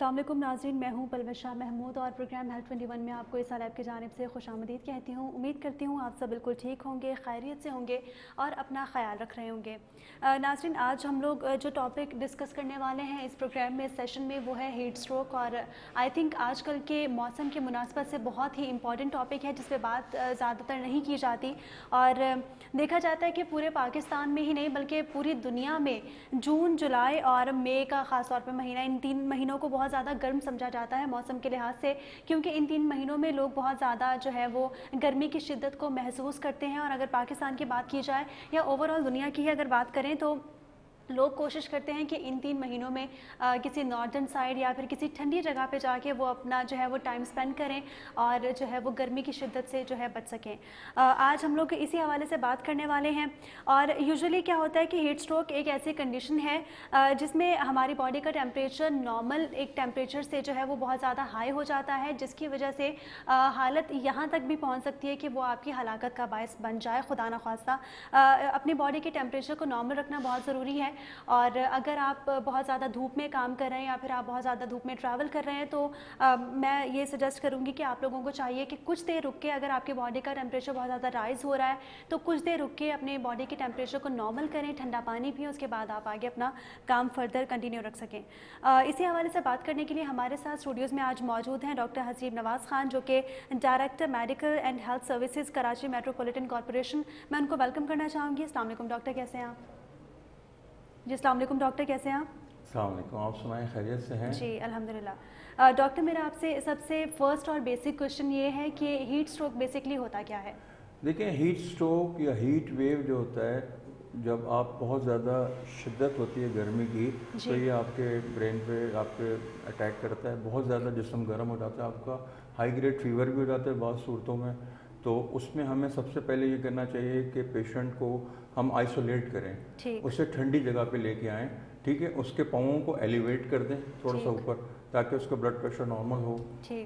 अस्सलाम वालेकुम नाज़रीन, मैं हूँ परवेज़ शाह महमूद और प्रोग्राम हेल्थ 21 में आपको इस साल की जानिब से खुशामदीद कहती हूँ। उम्मीद करती हूँ आप सब बिल्कुल ठीक होंगे, खैरियत से होंगे और अपना ख्याल रख रहे होंगे। नाज़रीन, आज हम लोग जो टॉपिक डिस्कस करने वाले हैं इस प्रोग्राम में, इस सेशन में, वो है हीट स्ट्रोक। और आई थिंक आजकल के मौसम के मुनासबत से बहुत ही इंपॉर्टेंट टॉपिक है जिस पर बात ज़्यादातर नहीं की जाती। और देखा जाता है कि पूरे पाकिस्तान में ही नहीं बल्कि पूरी दुनिया में जून, जुलाई और मई का ख़ास तौर पर महीना, इन 3 महीनों को बहुत ज़्यादा गर्म समझा जाता है मौसम के लिहाज से, क्योंकि इन 3 महीनों में लोग बहुत ज़्यादा जो है वो गर्मी की शिद्दत को महसूस करते हैं। और अगर पाकिस्तान की बात की जाए या ओवरऑल दुनिया की ही अगर बात करें तो लोग कोशिश करते हैं कि इन 3 महीनों में किसी नॉर्दर्न साइड या फिर किसी ठंडी जगह पे जाके वो अपना जो है वो टाइम स्पेंड करें और जो है वो गर्मी की शिद्दत से जो है बच सकें। आज हम लोग इसी हवाले से बात करने वाले हैं। और यूजुअली क्या होता है कि हीट स्ट्रोक एक ऐसी कंडीशन है जिसमें हमारी बॉडी का टेम्परेचर नॉर्मल एक टेम्परेचर से जो है वो बहुत ज़्यादा हाई हो जाता है, जिसकी वजह से हालत यहाँ तक भी पहुँच सकती है कि वो आपकी हलाकत का बायस बन जाए, खुदा न खास्ता। अपनी बॉडी के टेम्परेचर को नॉर्मल रखना बहुत ज़रूरी है। और अगर आप बहुत ज़्यादा धूप में काम कर रहे हैं या फिर आप बहुत ज़्यादा धूप में ट्रैवल कर रहे हैं तो मैं ये सजेस्ट करूँगी कि आप लोगों को चाहिए कि कुछ देर रुक के, अगर आपकी बॉडी का टेम्परेचर बहुत ज़्यादा राइज़ हो रहा है तो कुछ देर रुक के अपने बॉडी के टेम्परेचर को नॉर्मल करें, ठंडा पानी पिएं, उसके बाद आप आगे अपना काम फर्दर कंटिन्यू रख सकें। इसी हवाले से बात करने के लिए हमारे साथ स्टूडियोज़ में आज मौजूद हैं डॉक्टर हसीब नवाज़ खान, जो कि director medical and health services Karachi metropolitan corporation. मैं उनको वेलकम करना चाहूँगी। अस्सलाम वालेकुम डॉक्टर, कैसे हैं आप? जी अस्सलाम वालेकुम डॉक्टर, कैसे हैं आप? अस्सलाम वालेकुम, आप सुनाएं, खैरियत से हैं? जी अल्हम्दुलिल्लाह। डॉक्टर, मेरा आपसे सबसे फर्स्ट और बेसिक क्वेश्चन ये है कि हीट स्ट्रोक बेसिकली होता क्या है? देखिए, हीट स्ट्रोक या हीट वेव जो होता है, जब आप बहुत ज़्यादा शिद्दत होती है गर्मी की तो ये आपके ब्रेन पे आपके अटैक करता है। बहुत ज़्यादा जिस्म गर्म हो जाता है, आपका हाई ग्रेड फीवर भी हो जाता है बहुत सूरतों में। तो उसमें हमें सबसे पहले ये करना चाहिए कि पेशेंट को हम आइसोलेट करें, उसे ठंडी जगह पे लेके आएँ, ठीक है। उसके पाँवों को एलिवेट कर दें थोड़ा सा ऊपर, ताकि उसका ब्लड प्रेशर नॉर्मल हो।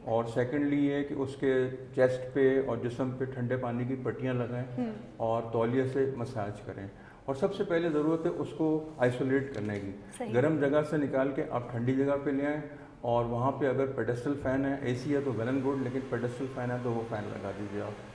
और सेकेंडली ये कि उसके चेस्ट पे और जिस्म पे ठंडे पानी की पट्टियाँ लगाएं और तौलिए से मसाज करें। और सबसे पहले ज़रूरत है उसको आइसोलेट करने की। गर्म जगह से निकाल के आप ठंडी जगह पे ले आएँ और वहाँ पे अगर पेडेस्टल फ़ैन है, एसी है तो वेल एंड गुड, लेकिन पेडेस्टल फ़ैन है तो वो फ़ैन लगा दीजिए आप।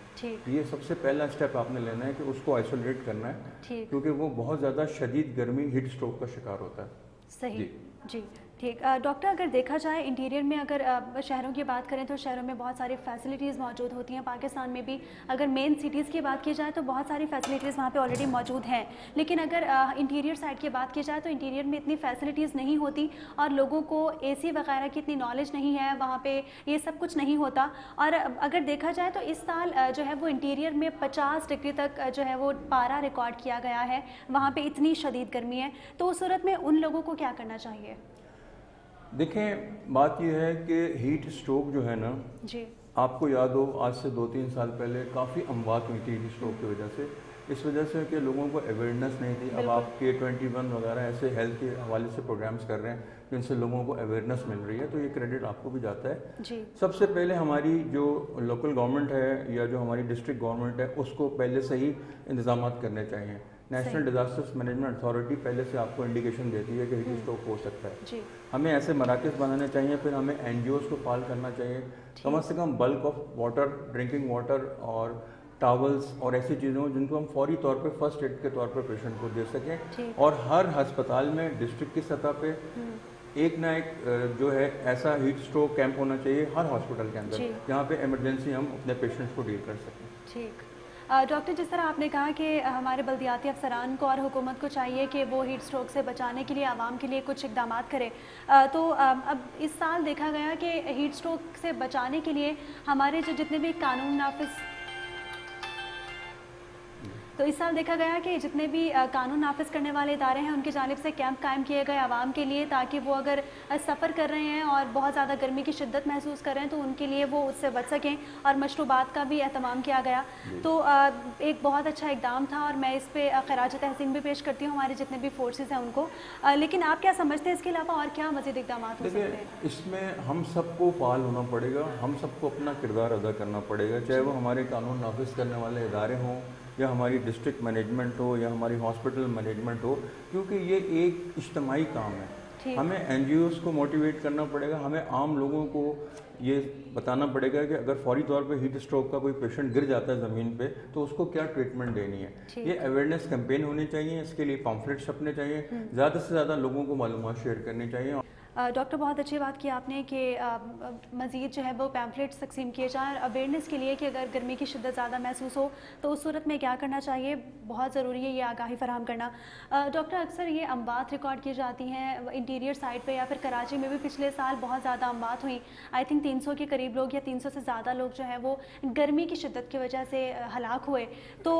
ये सबसे पहला स्टेप आपने लेना है कि उसको आइसोलेट करना है, क्योंकि वो बहुत ज़्यादा शदीद गर्मी हीट स्ट्रोक का शिकार होता है। सही जी ठीक। डॉक्टर, अगर देखा जाए इंटीरियर में, अगर शहरों की बात करें तो शहरों में बहुत सारी फैसिलिटीज़ मौजूद होती हैं। पाकिस्तान में भी अगर मेन सिटीज़ की बात की जाए तो बहुत सारी फैसिलिटीज़ वहाँ पे ऑलरेडी मौजूद हैं, लेकिन अगर इंटीरियर साइड की बात की जाए तो इंटीरियर में इतनी फैसिलिटीज़ नहीं होती और लोगों को एसी वगैरह की इतनी नॉलेज नहीं है, वहाँ पे ये सब कुछ नहीं होता। और अगर देखा जाए तो इस साल जो है वो इंटीरियर में 50 डिग्री तक जो है वो पारा रिकॉर्ड किया गया है, वहाँ पर इतनी शदीद गर्मी है। तो उस सूरत में उन लोगों को क्या करना चाहिए? देखें, बात यह है कि हीट स्ट्रोक जो है ना जी, आपको याद हो आज से 2-3 साल पहले काफ़ी अमवात हुई थी हीट स्ट्रोक की वजह से। इस वजह से कि लोगों को अवेयरनेस नहीं थी। अब आप K21 वगैरह ऐसे हेल्थ के हवाले से प्रोग्राम्स कर रहे हैं जिनसे लोगों को अवेयरनेस मिल रही है, तो ये क्रेडिट आपको भी जाता है जी। सबसे पहले हमारी जो लोकल गवर्नमेंट है या जो हमारी डिस्ट्रिक्ट गवर्नमेंट है उसको पहले से ही इंतजाम करने चाहिए। नेशनल डिजास्टर्स मैनेजमेंट अथॉरिटी पहले से आपको इंडिकेशन देती है कि हीट स्ट्रोक हो सकता है जी। हमें ऐसे मराकज़ बनाने चाहिए, फिर हमें NGOs को पाल करना चाहिए। कम से कम bulk of water, drinking water और टावल्स और ऐसी चीज़ों जिनको हम फौरी तौर पे फर्स्ट एड के तौर पर पेशेंट को दे सकें। और हर अस्पताल में डिस्ट्रिक्ट की सतह पे एक ना एक जो है ऐसा हीट स्ट्रोक कैंप होना चाहिए हर हॉस्पिटल के अंदर, जहाँ पे इमरजेंसी हम अपने पेशेंट्स को डील कर सकें। ठीक डॉक्टर, जिस तरह आपने कहा कि हमारे बल्दियाती अफसरान को और हुकूमत को चाहिए कि वो हीट स्ट्रोक से बचाने के लिए आवाम के लिए कुछ इकदाम करें, तो अब इस साल देखा गया कि हीट स्ट्रोक से बचाने के लिए हमारे जो जितने भी कानून नाफिज तो इस साल देखा गया कि जितने भी कानून नाफिज करने वाले इदारे हैं उनकी जानिब से कैंप कायम किए गए आवाम के लिए, ताकि वो अगर सफ़र कर रहे हैं और बहुत ज़्यादा गर्मी की शिद्दत महसूस कर रहे हैं तो उनके लिए वो उससे बच सकें। और मशरूबात का भी एहतमाम किया गया, तो एक बहुत अच्छा इकदाम था और मैं इस पर खराज तहसीन भी पेश करती हूँ हमारे जितने भी फोर्सेज हैं उनको। लेकिन आप क्या समझते हैं इसके अलावा और क्या मज़ीद इकदाम हो सकते हैं? इसमें हम सबको फाल होना पड़ेगा, हम सबको अपना किरदार अदा करना पड़ेगा, चाहे वो हमारे कानून नाफिज करने वाले इदारे हों या हमारी डिस्ट्रिक्ट मैनेजमेंट हो या हमारी हॉस्पिटल मैनेजमेंट हो, क्योंकि ये एक इज्तिमाई काम है। हमें एनजीओज़ को मोटिवेट करना पड़ेगा, हमें आम लोगों को ये बताना पड़ेगा कि अगर फौरी तौर पे हीट स्ट्रोक का कोई पेशेंट गिर जाता है ज़मीन पे तो उसको क्या ट्रीटमेंट देनी है। ये अवेयरनेस कैंपेन होनी चाहिए, इसके लिए पॉम्फलेट छपने चाहिए, ज़्यादा से ज़्यादा लोगों को मालूमात शेयर करनी चाहिए। डॉक्टर बहुत अच्छी बात की आपने कि मज़ीद जो है वो पैम्फलेट्स तकसीम किए जाएँ अवेयरनेस के लिए कि अगर गर्मी की शिद्दत ज़्यादा महसूस हो तो उस सूरत में क्या करना चाहिए, बहुत ज़रूरी है ये आगाही फराहम करना। डॉक्टर अक्सर ये अमवात रिकॉर्ड की जाती हैं इंटीरियर साइड पे, या फिर कराची में भी पिछले साल बहुत ज़्यादा अमवात हुई। आई थिंक 300 के करीब लोग या 300 से ज़्यादा लोग जो है वो गर्मी की शिद्दत की वजह से हलाक हुए। तो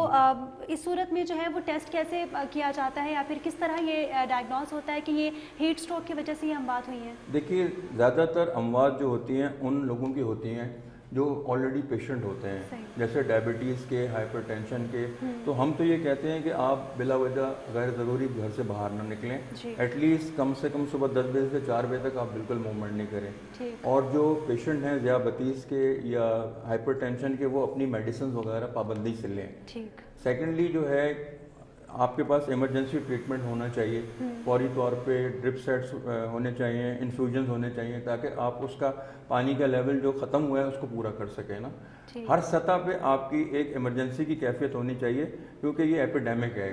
इस सूरत में जो है वो टेस्ट कैसे किया जाता है, या फिर किस तरह ये डायग्नोस होता है कि ये हीट स्ट्रोक की वजह से ये अमवात हुई हैं? देखिए, ज़्यादातर अमवात जो होती हैं उन लोगों की होती हैं जो ऑलरेडी पेशेंट होते हैं, जैसे डायबिटीज़ के, हाइपरटेंशन के। तो हम तो ये कहते हैं कि आप बिला वजह गैर ज़रूरी घर से बाहर ना निकलें, एटलीस्ट कम से कम सुबह 10 बजे से 4 बजे तक आप बिल्कुल मूवमेंट नहीं करें। और जो पेशेंट हैं ज़ियाबतीज़ के या हाइपरटेंशन के, वो अपनी मेडिसिन वगैरह पाबंदी से लें। सेकेंडली जो है, आपके पास इमरजेंसी ट्रीटमेंट होना चाहिए, फौरी तौर पे ड्रिप सेट्स होने चाहिए, इन्फ्यूजन्स होने चाहिए, ताकि आप उसका पानी का लेवल जो ख़त्म हुआ है उसको पूरा कर सकें ना। हर सतह पे आपकी एक इमरजेंसी की कैफियत होनी चाहिए, क्योंकि ये एपिडेमिक है,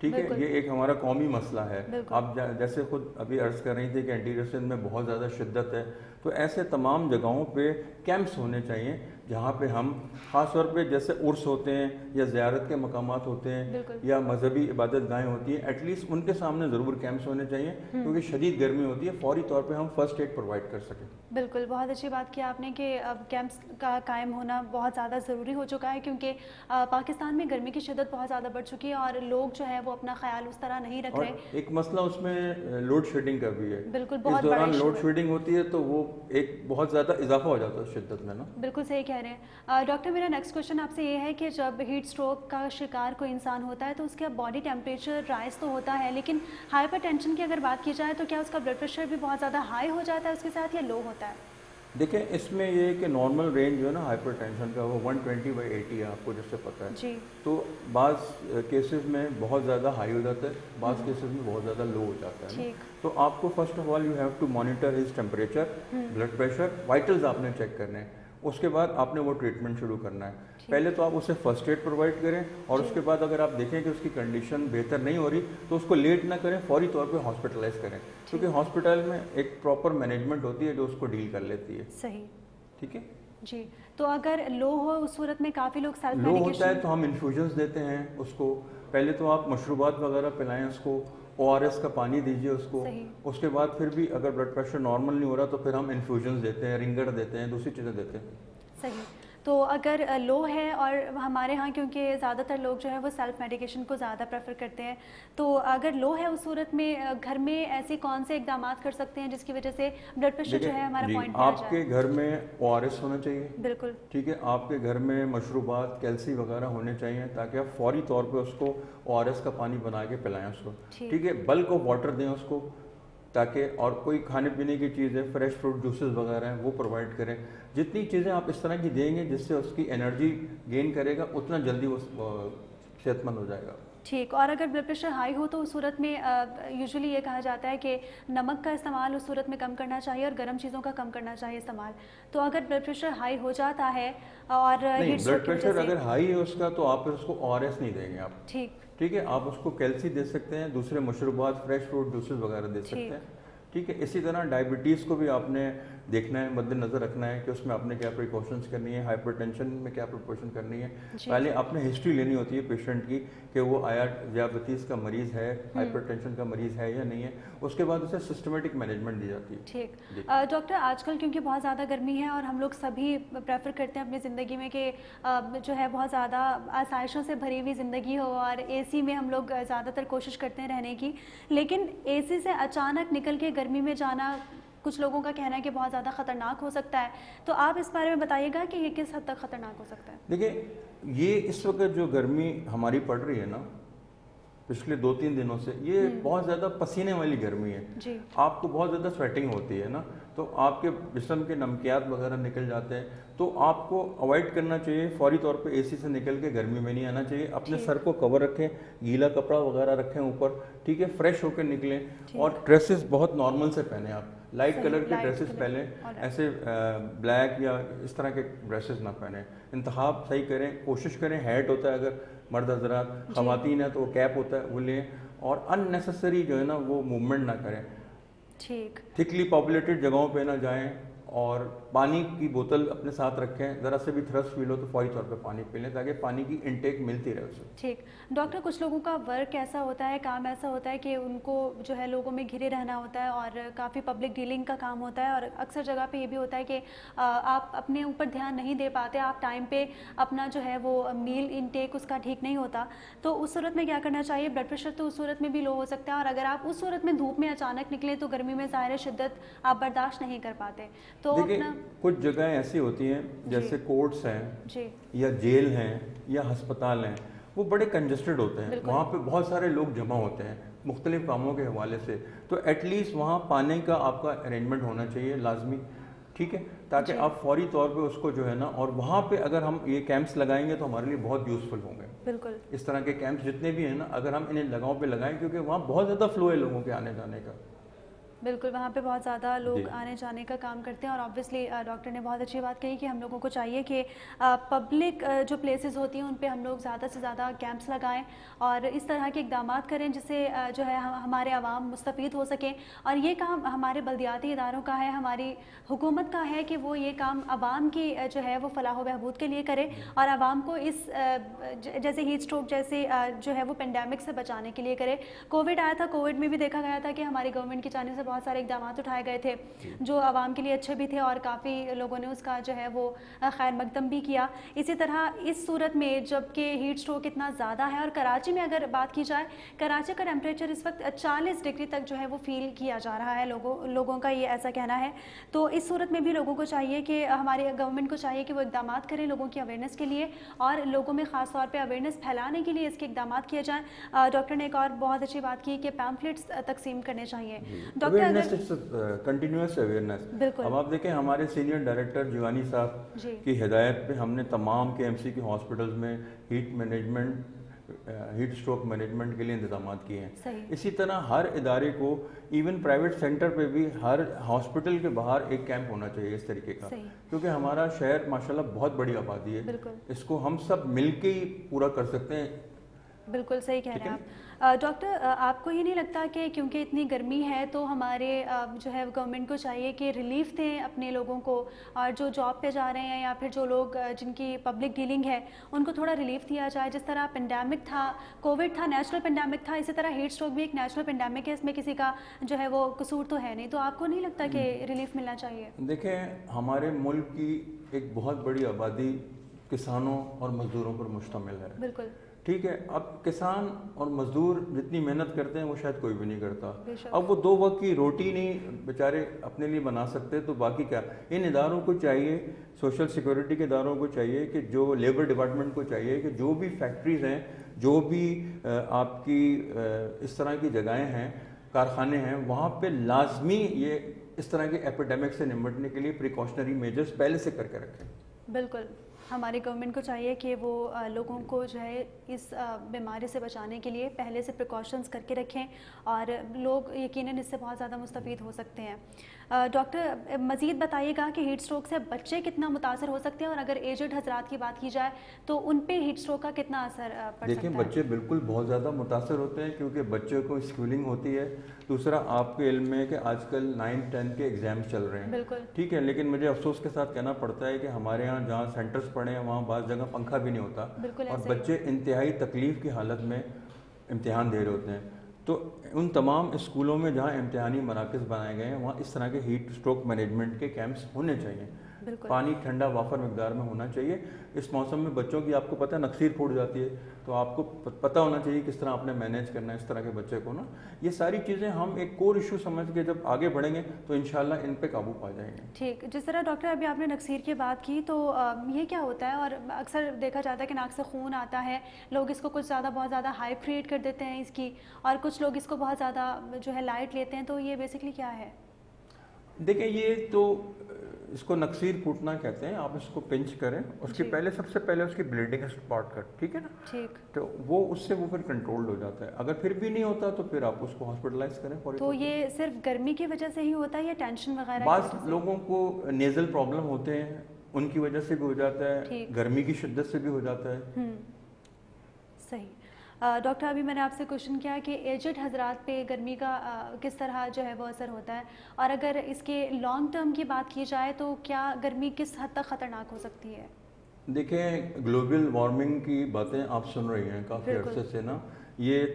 ठीक है, ये एक हमारा कौमी मसला है। आप जैसे खुद अभी अर्ज कर रही थी कि एंटीरियर सिंध में बहुत ज़्यादा शिद्दत है, तो ऐसे तमाम जगहों पे कैंप्स होने चाहिए जहाँ पे हम ख़ास तौर पे जैसे उर्स होते हैं या ज़ियारत के मकामात होते हैं या मजहबी इबादत गाहें होती हैं, एटलीस्ट उनके सामने ज़रूर कैंप्स होने चाहिए, क्योंकि शदीद गर्मी होती है, फौरी तौर पे हम फर्स्ट एड प्रोवाइड कर सकें। बिल्कुल, बहुत अच्छी बात की आपने कि अब कैंप्स का कायम होना बहुत ज़्यादा ज़रूरी हो चुका है, क्योंकि पाकिस्तान में गर्मी की शिद्दत बहुत ज़्यादा बढ़ चुकी है और लोग जो है वो अपना ख्याल उस तरह नहीं रख रहे। एक मसला उसमें लोड शेडिंग का भी है। बिल्कुल, इस दौरान लोड शेडिंग होती है तो वो एक बहुत ज़्यादा इजाफा हो जाता है शिद्दत में ना। बिल्कुल सही कह रहे हैं। डॉक्टर, मेरा नेक्स्ट क्वेश्चन आपसे ये है कि जब हीट स्ट्रोक का शिकार कोई इंसान होता है तो उसका बॉडी टेम्परेचर राइज तो होता है, लेकिन हाइपरटेंशन की अगर बात की जाए तो क्या उसका ब्लड प्रेशर भी बहुत ज़्यादा हाई हो जाता है उसके साथ, या लो होता है? देखें, इसमें ये कि नॉर्मल रेंज जो है ना हाइपरटेंशन का वो 120/80 है, आपको जैसे पता है जी। तो बाज़ केसेस में बहुत ज़्यादा हाई हो जाता है, बाज़ केसेस में बहुत ज़्यादा लो हो जाता है। तो आपको first of all you have to monitor his temperature, blood pressure, vitals आपने चेक करने हैं, उसके बाद आपने वो ट्रीटमेंट शुरू करना है। पहले तो आप उसे फर्स्ट एड प्रोवाइड करें, और उसके बाद अगर आप देखें कि उसकी कंडीशन बेहतर नहीं हो रही तो उसको लेट ना करें, फौरी तौर पे हॉस्पिटलाइज करें, क्योंकि हॉस्पिटल में एक प्रॉपर मैनेजमेंट होती है जो उसको डील कर लेती है। सही, ठीक है जी। तो अगर लो हो उस सूरत में काफ़ी लोग सेल्फ लो होता है तो हम इन्फ्यूजन्स देते हैं उसको। पहले तो आप मशरूबात वगैरह पिलाएं उसको, ORS का पानी दीजिए उसको। उसके बाद फिर भी अगर ब्लड प्रेशर नॉर्मल नहीं हो रहा तो फिर हम इन्फ्यूजन्स देते हैं, रिंगर देते हैं, दूसरी चीज़ें देते हैं। सही। तो अगर लो है, और हमारे यहाँ क्योंकि ज़्यादातर लोग जो है वो सेल्फ मेडिकेशन को ज़्यादा प्रेफर करते हैं, तो अगर लो है उस सूरत में घर में ऐसे कौन से इकदाम कर सकते हैं जिसकी वजह से ब्लड प्रेशर जो है हमारा पॉइंट पे आ जाए? आपके घर में ORS होना चाहिए, बिल्कुल ठीक है। आपके घर में मशरूबात, कैल्सी वगैरह होने चाहिए, ताकि आप फौरी तौर पे उसको ORS का पानी बना के पिलाएं उसको, ठीक है। बल्क ऑफ वाटर दें उसको, ताकि और कोई खाने पीने की चीज़ें, फ्रेश फ्रूट जूसेस वगैरह हैं वो प्रोवाइड करें। जितनी चीज़ें आप इस तरह की देंगे जिससे उसकी एनर्जी गेन करेगा, उतना जल्दी वो सेहतमंद हो जाएगा। ठीक। और अगर ब्लड प्रेशर हाई हो तो उस सूरत में यूजुअली ये कहा जाता है कि नमक का इस्तेमाल उस सूरत में कम करना चाहिए और गर्म चीज़ों का कम करना चाहिए इस्तेमाल। तो अगर ब्लड प्रेशर हाई हो जाता है और ब्लड प्रेशर अगर हाई है उसका, तो आप उसको ORS नहीं देंगे आप, ठीक है। आप उसको कैल्सी दे सकते हैं, दूसरे मशरूबात, फ्रेश फ्रूट जूसेस वगैरह दे सकते हैं, ठीक है। इसी तरह डायबिटीज़ को भी आपने देखना है, मद्देनज़र रखना है कि उसमें आपने क्या प्रिकॉशंस करनी है, हाइपरटेंशन में क्या प्रिकॉशन करनी है। पहले आपने हिस्ट्री लेनी होती है पेशेंट की कि वो आया ज़ियाबतीज़ का मरीज़ है, हाइपरटेंशन का मरीज़ है या नहीं है, उसके बाद उसे सिस्टमेटिक मैनेजमेंट दी जाती है। ठीक। डॉक्टर, आजकल क्योंकि बहुत ज़्यादा गर्मी है और हम लोग सभी प्रेफर करते हैं अपनी ज़िंदगी में कि जो है बहुत ज़्यादा आसाइशों से भरी हुई ज़िंदगी हो, और AC में हम लोग ज़्यादातर कोशिश करते हैं रहने की, लेकिन AC से अचानक निकल के गर्मी में जाना कुछ लोगों का कहना है कि बहुत ज़्यादा ख़तरनाक हो सकता है। तो आप इस बारे में बताइएगा कि ये किस हद तक ख़तरनाक हो सकता है? देखिए, ये इस वक्त जो गर्मी हमारी पड़ रही है ना, پچھلے 2-3 دنوں سے یہ بہت زیادہ پسینے والی گرمی ہے جی. آپ کو بہت زیادہ سویٹنگ ہوتی ہے نا, تو آپ کے جسم کے نمکیات وغیرہ نکل جاتے ہیں, تو آپ کو اوائڈ کرنا چاہیے فوری طور پہ اے سی سے نکل کے گرمی میں نہیں آنا چاہیے. اپنے سر کو کور رکھیں, گیلا کپڑا وغیرہ رکھیں اوپر, ٹھیک ہے, فریش ہو کے نکلیں. اور ڈریسز بہت نارمل سے پہنیں, آپ لائٹ کلر کے ڈریسز پہنیں, ایسے بلیک یا اس طرح کے ڈریسز نہ پہنیں. انتخاب صحیح کریں, کوشش کریں, ہیٹ ہوتا ہے اگر مرد حضرات, خواتین ہیں تو وہ کیپ ہوتا ہے وہ لیں, اور ان نیسسری جو ہے نا وہ موومنٹ نہ کریں, ٹھیک, تھکلی پاپولیٹڈ جگہوں پہ نہ جائیں, اور پانی کی بوتل اپنے ساتھ رکھیں, ذرا سے بھی تھرس فیل ہو تو فوری طور پہ پانی پی لیں تاکہ پانی کی انٹیک ملتی رہے اسے. ٹھیک. ڈاکٹر کچھ لوگوں کا ورک ایسا ہوتا ہے, کام ایسا ہوتا ہے کہ ان کو جو ہے لوگوں میں گھرے رہنا ہوتا ہے اور کافی پبلک ڈیلنگ کا کام ہوتا ہے, اور اکثر جگہ پہ یہ بھی ہوتا ہے کہ آپ اپنے اوپر دھیان نہیں دے پاتے, آپ ٹائم پہ اپنا جو ہے وہ میل انٹیک اس کا ٹھیک نہیں ہوتا, تو اس صورت میں کیا کرنا چاہیے؟ بلڈ پریشر تو اس صورت میں بھی لو ہو سکتا ہے, اور اگر آپ اس صورت میں دھوپ میں اچانک نکلیں تو گرمی میں ظاہر شدت آپ برداشت نہیں کر پاتے. تو دیکھیں کچھ جگہیں ایسی ہوتی ہیں جیسے کورٹس ہیں جی یا جیل ہیں یا ہسپتال ہیں, وہ بڑے کنجسٹڈ ہوتے ہیں, وہاں پہ بہت سارے لوگ جمع ہوتے ہیں مختلف کاموں کے حوالے سے, تو ایٹ لیسٹ وہاں پانی کا آپ کا ارینجمنٹ ہونا چاہیے لازمی, ٹھیک ہے, تاکہ آپ فوری طور پہ اس کو جو ہے نا, اور وہاں پہ اگر ہم یہ کیمپس لگائیں گے تو ہمارے لیے بہت یوزفل ہوں گے. بالکل اس طرح کے کیمپس جتنے بھی ہیں نا, اگر ہم انہیں جگہوں پہ لگائیں, کیونکہ وہاں بہت زیادہ فلو ہے لوگوں کے آنے جانے کا. بالکل, وہاں پہ بہت زیادہ لوگ آنے جانے کا کام کرتے ہیں, اور آبویسلی ڈاکٹر نے بہت اچھی بات کہی کہ ہم لوگوں کو چاہیے کہ پبلک جو پلیسز ہوتی ہیں ان پہ ہم لوگ زیادہ سے زیادہ کیمپس لگائیں اور اس طرح کے اقدامات کریں جس سے جو ہے ہمارے عوام مستفید ہو سکیں. اور یہ کام ہمارے بلدیاتی اداروں کا ہے, ہماری حکومت کا ہے کہ وہ یہ کام عوام کی جو ہے وہ فلاح و بہبود کے لیے کرے, اور عوام کو اس جیسے ہیٹ اسٹروک جیسے جو ہے وہ پینڈیمک سے بچانے کے لیے کرے. کووڈ آیا تھا, کووڈ میں بھی دیکھا گیا تھا کہ ہماری گورنمنٹ کی جانب سے بہت سارے اقدامات اٹھائے گئے تھے جو عوام کے لیے اچھے بھی تھے, اور کافی لوگوں نے اس کا جو ہے وہ خیر مقدم بھی کیا. اسی طرح اس صورت میں جب کہ ہیٹ اسٹروک اتنا زیادہ ہے, اور کراچی میں اگر بات کی جائے, کراچی کا ٹیمپریچر اس وقت 40 ڈگری تک جو ہے وہ فیل کیا جا رہا ہے, لوگوں کا یہ ایسا کہنا ہے. تو اس صورت میں بھی لوگوں کو چاہیے کہ ہماری گورنمنٹ کو چاہیے کہ وہ اقدامات کریں لوگوں کی اویئرنیس کے لیے, اور لوگوں میں خاص طور پہ اویئرنیس پھیلانے کے لیے اس کے اقدامات کیے جائیں. ڈاکٹر نے ایک اور بہت اچھی بات کی کہ پیمفلیٹس تقسیم کرنے چاہیے. Doctor continuous awareness. بالکل. اب آپ دیکھیں ہمارے سینئر ڈائریکٹر جیوانی صاحب کی ہدایت پہ ہم نے تمام کے ایم سی کے ہاسپٹلز میں heat management, heat stroke management کے لیے انتظامات کیے ہیں. اسی طرح ہر ادارے کو, ایون پرائیویٹ سینٹر پہ بھی ہر ہاسپٹل کے باہر ایک کیمپ ہونا چاہیے اس طریقے کا, کیونکہ ہمارا شہر ماشاءاللہ بہت بڑی آبادی ہے, اس کو ہم سب مل کے ہی پورا کر سکتے ہیں. بالکل صحیح کہہ رہے ہیں آپ. ڈاکٹر آپ کو یہ نہیں لگتا کہ کیونکہ اتنی گرمی ہے تو ہمارے جو ہے گورنمنٹ کو چاہیے کہ ریلیف دیں اپنے لوگوں کو, اور جو جاب پہ جا رہے ہیں یا پھر جو لوگ جن کی پبلک ڈیلنگ ہے ان کو تھوڑا ریلیف دیا جائے. جس طرح پینڈیمک تھا, کووڈ تھا, نیچرل پینڈیمک تھا, اسی طرح ہیٹ اسٹروک بھی ایک نیچرل پینڈیمک ہے, اس میں کسی کا جو ہے وہ قصور تو ہے نہیں. تو آپ کو نہیں لگتا کہ ریلیف ملنا چاہیے؟ دیکھیں ہمارے ملک کی ایک بہت بڑی آبادی کسانوں اور مزدوروں پر مشتمل ہے. بالکل ٹھیک ہے. اب کسان اور مزدور جتنی محنت کرتے ہیں وہ شاید کوئی بھی نہیں کرتا. اب وہ 2 وقت کی روٹی نہیں بیچارے اپنے لیے بنا سکتے, تو باقی کیا. ان اداروں کو چاہیے, سوشل سیکورٹی کے اداروں کو چاہیے کہ جو لیبر ڈپارٹمنٹ کو چاہیے کہ جو بھی فیکٹریز ہیں, جو بھی آپ کی اس طرح کی جگہیں ہیں, کارخانے ہیں, وہاں پہ لازمی یہ اس طرح کے ایپیڈیمک سے نمٹنے کے لیے پریکاشنری میجرز پہلے سے کر کے رکھیں. بالکل. ہماری گورنمنٹ کو چاہیے کہ وہ لوگوں کو جو ہے اس بیماری سے بچانے کے لیے پہلے سے پریکاشنز کر کے رکھیں, اور لوگ یقیناً اس سے بہت زیادہ مستفید ہو سکتے ہیں. ڈاکٹر مزید بتائیے گا کہ ہیٹ اسٹروک سے بچے کتنا متاثر ہو سکتے ہیں, اور اگر ایجڈ حضرات کی بات کی جائے تو ان پہ ہیٹ اسٹروک کا کتنا اثر پڑ سکتا ہے؟ دیکھیں بچے بالکل بہت زیادہ متاثر ہوتے ہیں, کیونکہ بچوں کو اسکولنگ ہوتی ہے. دوسرا آپ کے علم میں کہ آج کل 9-10 کے ایگزامس چل رہے ہیں. بالکل ٹھیک ہے, لیکن مجھے افسوس کے ساتھ کہنا پڑتا ہے کہ ہمارے یہاں جہاں سینٹرز پڑھے ہیں وہاں بعض جگہ پنکھا بھی نہیں ہوتا, اور بچے انتہائی تکلیف کی حالت میں امتحان دے رہے ہوتے ہیں. تو ان تمام اسکولوں میں جہاں امتحانی مراکز بنائے گئے ہیں وہاں اس طرح کے ہیٹ اسٹروک مینجمنٹ کے کیمپس ہونے چاہیے. پانی ٹھنڈا وافر مقدار میں ہونا چاہیے. اس موسم میں بچوں کی آپ کو پتہ ہے نقصیر پھوٹ جاتی ہے, تو آپ کو پتہ ہونا چاہیے کس طرح آپ نے مینیج کرنا ہے اس طرح کے بچے کو نا. یہ ساری چیزیں ہم ایک کور ایشو سمجھ کے جب آگے بڑھیں گے تو انشاءاللہ ان پہ قابو پا جائیں گے. ٹھیک, جس طرح ڈاکٹر ابھی آپ نے نقصیر کی بات کی, تو یہ کیا ہوتا ہے؟ اور اکثر دیکھا جاتا ہے کہ ناک سے خون آتا ہے, لوگ اس کو کچھ زیادہ بہت زیادہ ہائپ کریٹ کر دیتے ہیں اس کی, اور کچھ لوگ اس کو بہت زیادہ جو ہے لائٹ لیتے ہیں, تو یہ بیسکلی کیا ہے؟ دیکھیں یہ تو اس کو نقصیر پھوٹنا کہتے ہیں. آپ اس کو پنچ کریں, اس کی پہلے سب سے پہلے اس کی بلیڈنگ اسپاٹ کر, ٹھیک ہے نا, ٹھیک, تو وہ اس سے وہ پھر کنٹرول ہو جاتا ہے. اگر پھر بھی نہیں ہوتا تو پھر آپ اس کو ہاسپٹلائز کریں. تو یہ صرف گرمی کی وجہ سے ہی ہوتا ہے یا ٹینشن وغیرہ؟ بعض لوگوں کو نیزل پرابلم ہوتے ہیں, ان کی وجہ سے بھی ہو جاتا ہے, گرمی کی شدت سے بھی ہو جاتا ہے. صحیح. ڈاکٹر ابھی میں نے آپ سے کوشچن کیا کہ ایجڈ حضرات پہ گرمی کا کس طرح جو ہے وہ اثر ہوتا ہے, اور اگر اس کے لانگ ٹرم کی بات کی جائے تو کیا گرمی کس حد تک خطرناک ہو سکتی ہے؟ دیکھیں گلوبل وارمنگ کی باتیں آپ سن رہی ہیں کافی عرصے سے نا, یہ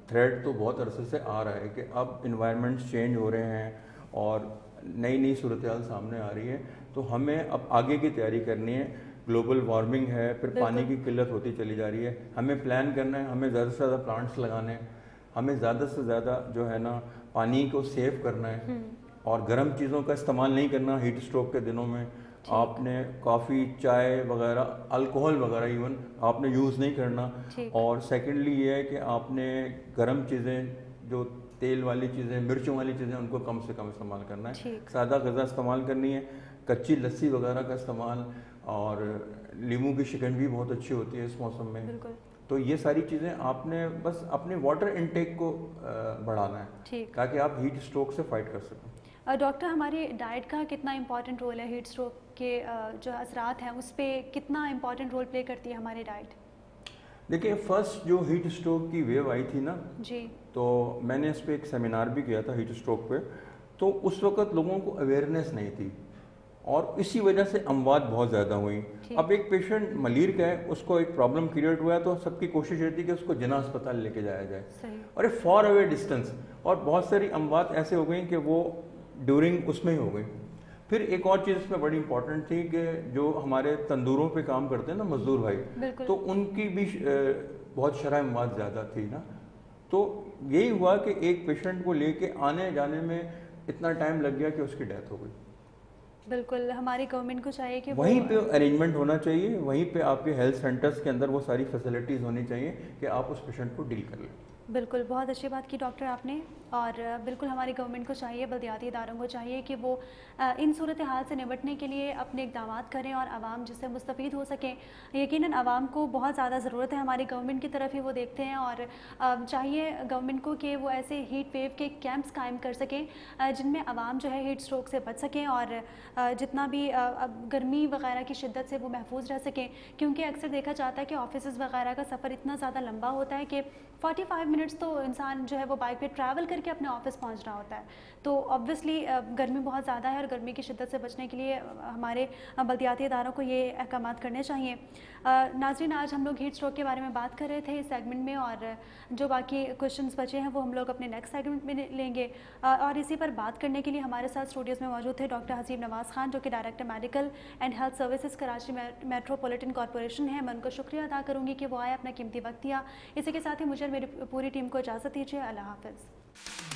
تھریٹ تو بہت عرصے سے آ رہا ہے کہ اب انوائرمنٹس چینج ہو رہے ہیں اور نئی صورتحال سامنے آ رہی ہے, تو ہمیں اب آگے کی تیاری کرنی ہے. گلوبل وارمنگ ہے, پھر پانی کی قلت ہوتی چلی جا رہی ہے, ہمیں پلان کرنا ہے, ہمیں زیادہ سے زیادہ پلانٹس لگانے ہیں, ہمیں زیادہ سے زیادہ جو ہے نا پانی کو سیو کرنا ہے, اور گرم چیزوں کا استعمال نہیں کرنا. ہیٹ اسٹروک کے دنوں میں آپ نے کافی, چائے وغیرہ, الکوہل وغیرہ ایون آپ نے یوز نہیں کرنا. اور سیکنڈلی یہ ہے کہ آپ نے گرم چیزیں, جو تیل والی چیزیں, مرچوں والی چیزیں, ان کو کم سے کم استعمال کرنا ہے. سادہ غذا استعمال کرنی ہے, کچی لسی وغیرہ کا استعمال, اور لیموں کی شکنجی بھی بہت اچھی ہوتی ہے اس موسم میں. تو یہ ساری چیزیں آپ نے بس اپنے واٹر انٹیک کو بڑھانا ہے تاکہ آپ ہیٹ اسٹروک سے فائٹ کر سکیں. ڈاکٹر ہماری ڈائٹ کا کتنا امپورٹنٹ رول ہے ہیٹ اسٹروک کے جو اثرات ہیں اس پہ کتنا امپورٹنٹ رول پلے کرتی ہے ہماری ڈائٹ؟ دیکھیں فرسٹ جو ہیٹ اسٹروک کی ویو آئی تھی نا, جی, تو میں نے اس پہ ایک سیمینار بھی کیا تھا ہیٹ اسٹروک پہ, تو اس وقت لوگوں کو اویئرنیس نہیں تھی اور اسی وجہ سے اموات بہت زیادہ ہوئیں. اب ایک پیشنٹ ملیر کا ہے, اس کو ایک پرابلم کریٹ ہوا ہے, تو سب کی کوشش رہتی ہے کہ اس کو جناح اسپتال لے کے جایا جائے, اور ایک فار اوے ڈسٹینس, اور بہت ساری اموات ایسے ہو گئیں کہ وہ ڈیورنگ اس میں ہی ہو گئی. پھر ایک اور چیز اس میں بڑی امپورٹنٹ تھی کہ جو ہمارے تندوروں پہ کام کرتے ہیں نا مزدور بھائی, تو ان کی بھی بہت شرح اموات زیادہ تھی نا. تو یہی ہوا کہ ایک پیشنٹ کو لے کے آنے جانے میں اتنا ٹائم لگ گیا کہ اس کی ڈیتھ ہو گئی. بالکل, ہماری گورنمنٹ کو چاہیے کہ وہیں پہ ارینجمنٹ ہونا چاہیے, وہیں پہ آپ کے ہیلتھ سینٹرز کے اندر وہ ساری فیسلٹیز ہونی چاہیے کہ آپ اس پیشنٹ کو ڈیل کر لیں. بالکل, بہت اچھی بات کی ڈاکٹر آپ نے. اور بالکل ہماری گورنمنٹ کو چاہیے, بلدیاتی اداروں کو چاہیے کہ وہ ان صورتحال سے نمٹنے کے لیے اپنے اقدامات کریں اور عوام جس سے مستفید ہو سکیں. یقیناً عوام کو بہت زیادہ ضرورت ہے, ہماری گورنمنٹ کی طرف ہی وہ دیکھتے ہیں, اور چاہیے گورنمنٹ کو کہ وہ ایسے ہیٹ ویو کے کیمپس قائم کر سکیں جن میں عوام جو ہے ہیٹ اسٹروک سے بچ سکیں اور جتنا بھی گرمی وغیرہ کی شدت سے وہ محفوظ رہ سکیں. کیونکہ اکثر دیکھا جاتا ہے کہ آفیسز وغیرہ کا سفر اتنا زیادہ لمبا ہوتا ہے کہ 45 منٹس تو انسان جو ہے وہ بائک پہ ٹریول کر کے اپنے آفس پہنچ رہا ہوتا ہے. تو آبویسلی گرمی بہت زیادہ ہے, اور گرمی کی شدت سے بچنے کے لیے ہمارے بلدیاتی اداروں کو یہ احکامات کرنے چاہیے. ناظرین, آج ہم لوگ ہیٹ اسٹروک کے بارے میں بات کر رہے تھے اس سیگمنٹ میں, اور جو باقی کوشچنس بچے ہیں وہ ہم لوگ اپنے نیکسٹ سیگمنٹ میں لیں گے. اور اسی پر بات کرنے کے لیے ہمارے ساتھ اسٹوڈیوز میں موجود تھے ڈاکٹر حسیب نواز خان, جو کہ director medical and health services Karachi metropolitan corporation ہے. میں ان کو شکریہ ادا کروں گی کہ وہ آئے, اپنا قیمتی وقت دیا. اسی کے ساتھ ہی مجھے اور میری پوری ٹیم کو اجازت دیجیے. اللہ حافظ.